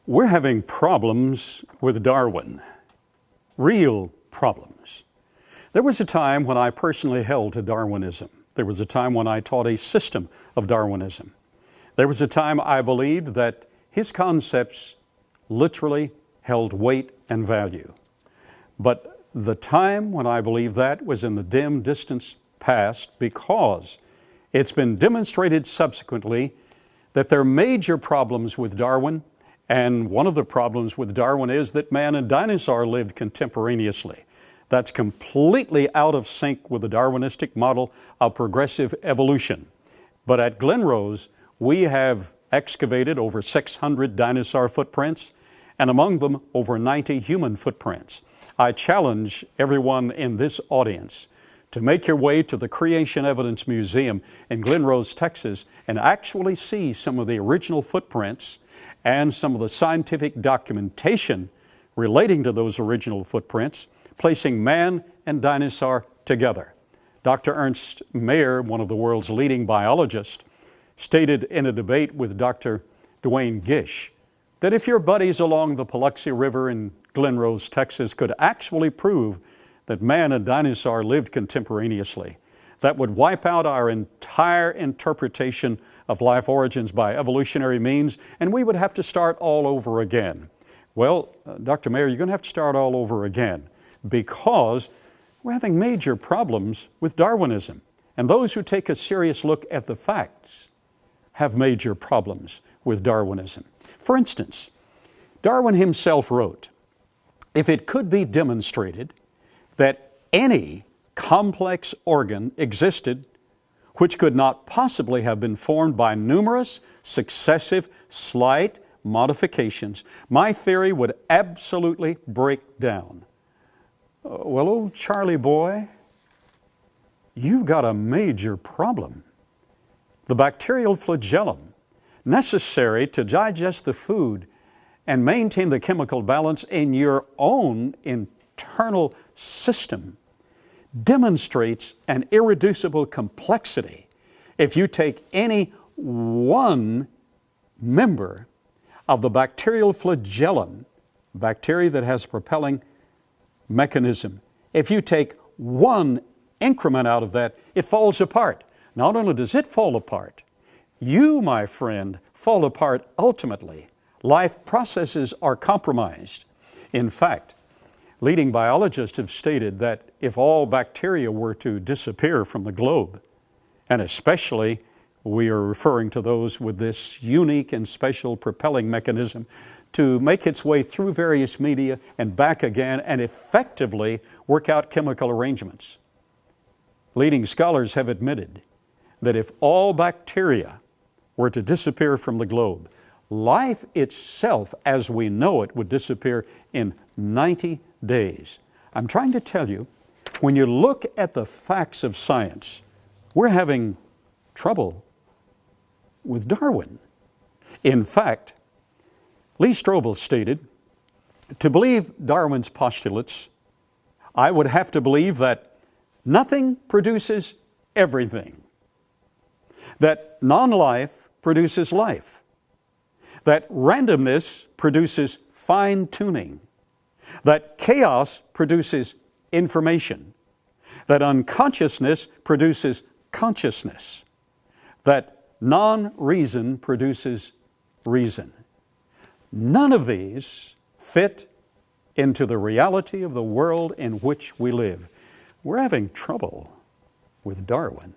We're having problems with Darwin, real problems. There was a time when I personally held to Darwinism. There was a time when I taught a system of Darwinism. There was a time I believed that his concepts literally held weight and value. But the time when I believed that was in the dim, distant past, because it's been demonstrated subsequently that there are major problems with Darwin. And one of the problems with Darwin is that man and dinosaur lived contemporaneously. That's completely out of sync with the Darwinistic model of progressive evolution. But at Glen Rose, we have excavated over 600 dinosaur footprints, and among them over 90 human footprints. I challenge everyone in this audience to make your way to the Creation Evidence Museum in Glen Rose, Texas, and actually see some of the original footprints and some of the scientific documentation relating to those original footprints, placing man and dinosaur together. Dr. Ernst Mayr, one of the world's leading biologists, stated in a debate with Dr. Duane Gish that if your buddies along the Paluxy River in Glen Rose, Texas, could actually prove that man and dinosaur lived contemporaneously, that would wipe out our entire interpretation of life origins by evolutionary means, and we would have to start all over again. Well, Dr. Mayer, you're going to have to start all over again because we're having major problems with Darwinism. And those who take a serious look at the facts have major problems with Darwinism. For instance, Darwin himself wrote, "If it could be demonstrated that any complex organ existed which could not possibly have been formed by numerous, successive, slight modifications, my theory would absolutely break down." Well, old Charlie boy, you've got a major problem. The bacterial flagellum, necessary to digest the food and maintain the chemical balance in your own internal system, demonstrates an irreducible complexity. If you take any one member of the bacterial flagellum, bacteria that has a propelling mechanism, if you take one increment out of that, it falls apart. Not only does it fall apart, you, my friend, fall apart ultimately. Life processes are compromised. In fact, leading biologists have stated that if all bacteria were to disappear from the globe, and especially we are referring to those with this unique and special propelling mechanism to make its way through various media and back again and effectively work out chemical arrangements. Leading scholars have admitted that if all bacteria were to disappear from the globe, life itself as we know it would disappear in 90 days. I'm trying to tell you, when you look at the facts of science, we're having trouble with Darwin. In fact, Lee Strobel stated, "To believe Darwin's postulates, I would have to believe that nothing produces everything, that non-life produces life, that randomness produces fine-tuning, that chaos produces information, that unconsciousness produces consciousness, that non-reason produces reason." None of these fit into the reality of the world in which we live. We're having trouble with Darwin.